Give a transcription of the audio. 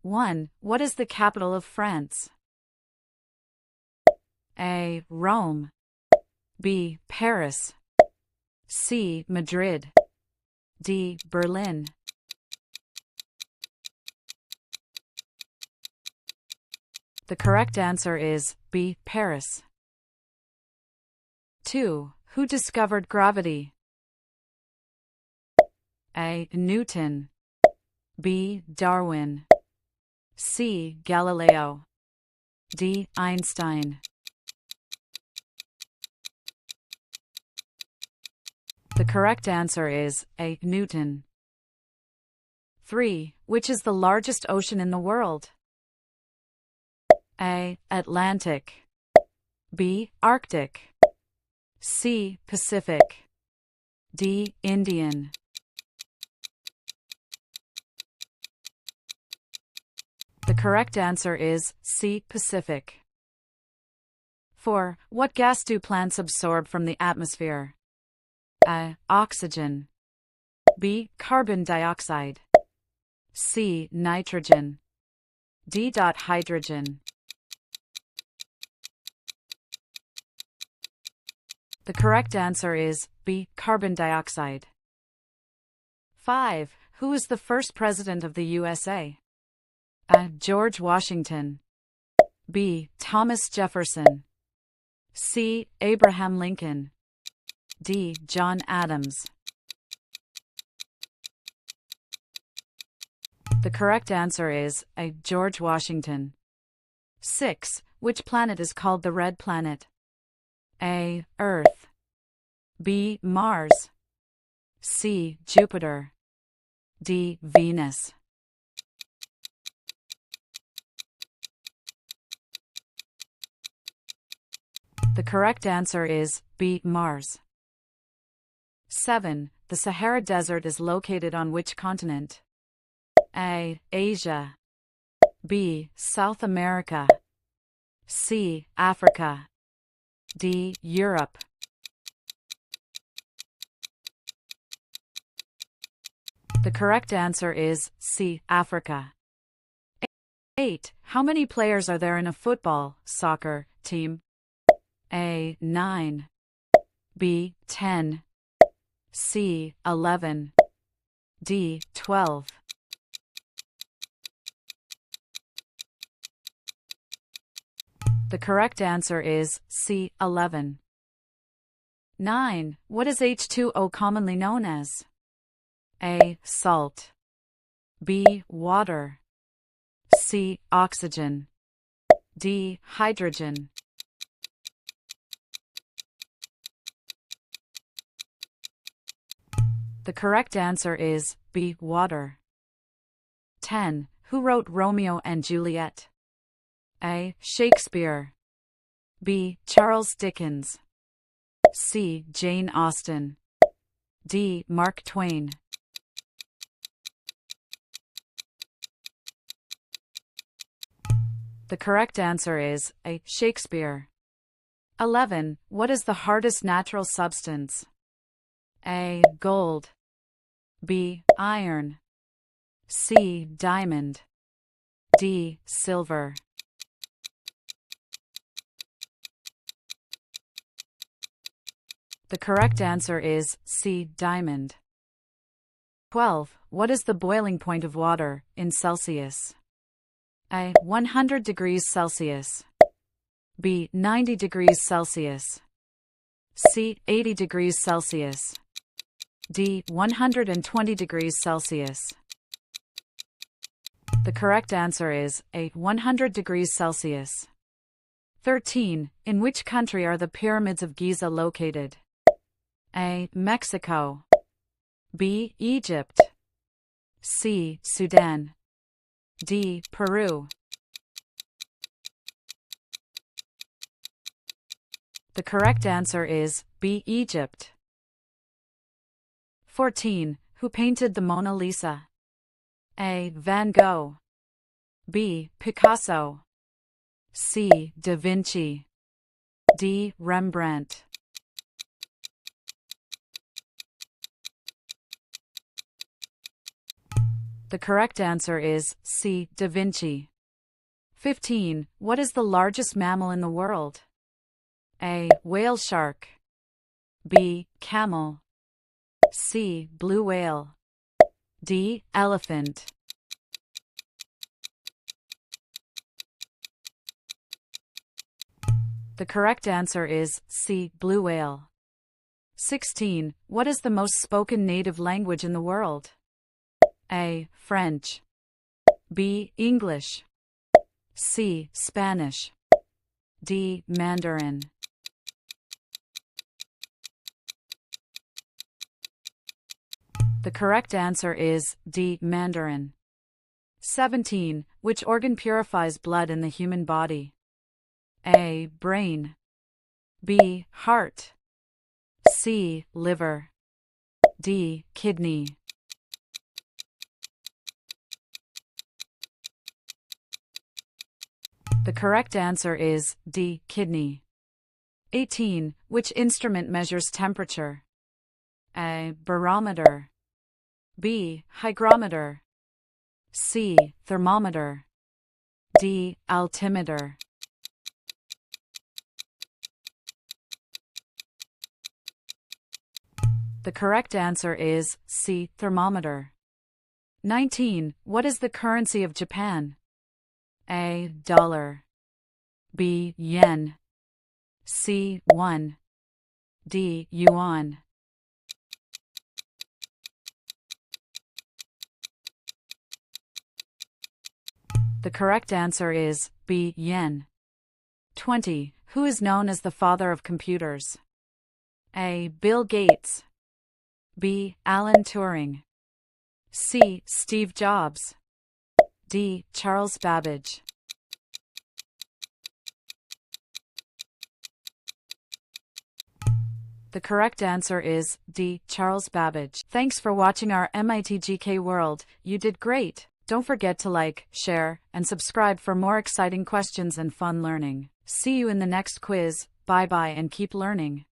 1. What is the capital of France? A. Rome. B. Paris. C. Madrid. D. Berlin. The correct answer is B. Paris. 2. Who discovered gravity? A. Newton. B. Darwin. C. Galileo. D. Einstein. The correct answer is A. Newton. 3. Which is the largest ocean in the world? A. Atlantic. B. Arctic. C. Pacific. D. Indian. The correct answer is C. Pacific. 4. What gas do plants absorb from the atmosphere? A. Oxygen. B. Carbon dioxide. C. Nitrogen. D. Hydrogen. The correct answer is B. Carbon dioxide. 5. Who was the first president of the USA? A. George Washington. B. Thomas Jefferson. C. Abraham Lincoln. D. John Adams. The correct answer is A. George Washington. 6. Which planet is called the red planet? A. Earth. B. Mars. C. Jupiter. D. Venus. The correct answer is B. Mars. 7. The Sahara Desert is located on which continent? A. Asia. B. South America. C. Africa. D. Europe. The correct answer is C. Africa. 8. How many players are there in a football, soccer, team? A. 9. B. 10. C. 11. D. 12. The correct answer is C. 11. 9. What is H2O commonly known as? A. Salt. B. Water. C. Oxygen. D. Hydrogen. The correct answer is B. Water. 10. Who wrote Romeo and Juliet? A. Shakespeare. B. Charles Dickens. C. Jane Austen. D. Mark Twain. The correct answer is A. Shakespeare. 11. What is the hardest natural substance? A. Gold. B. Iron. C. Diamond. D. Silver. The correct answer is C. Diamond. 12. What is the boiling point of water in Celsius? A. 100 degrees Celsius. B. 90 degrees Celsius. C. 80 degrees Celsius. D. 120 degrees Celsius. The correct answer is A. 100 degrees Celsius. 13. In which country are the pyramids of Giza located? A. Mexico. B. Egypt. C. Sudan. D. Peru. The correct answer is B. Egypt. 14. Who painted the Mona Lisa? A. Van Gogh. B. Picasso. C. Da Vinci. D. Rembrandt. The correct answer is C. Da Vinci. 15. What is the largest mammal in the world? A. Whale shark. B. Camel. C. Blue whale. D. Elephant. The correct answer is C. Blue whale. 16. What is the most spoken native language in the world? A. French. B. English. C. Spanish. D. Mandarin. The correct answer is D. Mandarin. 17. Which organ purifies blood in the human body? A. Brain. B. Heart. C. Liver. D. Kidney. The correct answer is D. Kidney. 18. Which instrument measures temperature? A. Barometer. B. Hygrometer. C. Thermometer. D. Altimeter. The correct answer is C. Thermometer. 19. What is the currency of Japan? A. Dollar. B. Yen. C. Won. D. Yuan. The correct answer is B. Yen. 20. Who is known as the father of computers? A. Bill Gates. B. Alan Turing. C. Steve Jobs. D. Charles Babbage. The correct answer is D. Charles Babbage. Thanks for watching our MIT GK World. You did great. Don't forget to like, share, and subscribe for more exciting questions and fun learning. See you in the next quiz. Bye-bye and keep learning.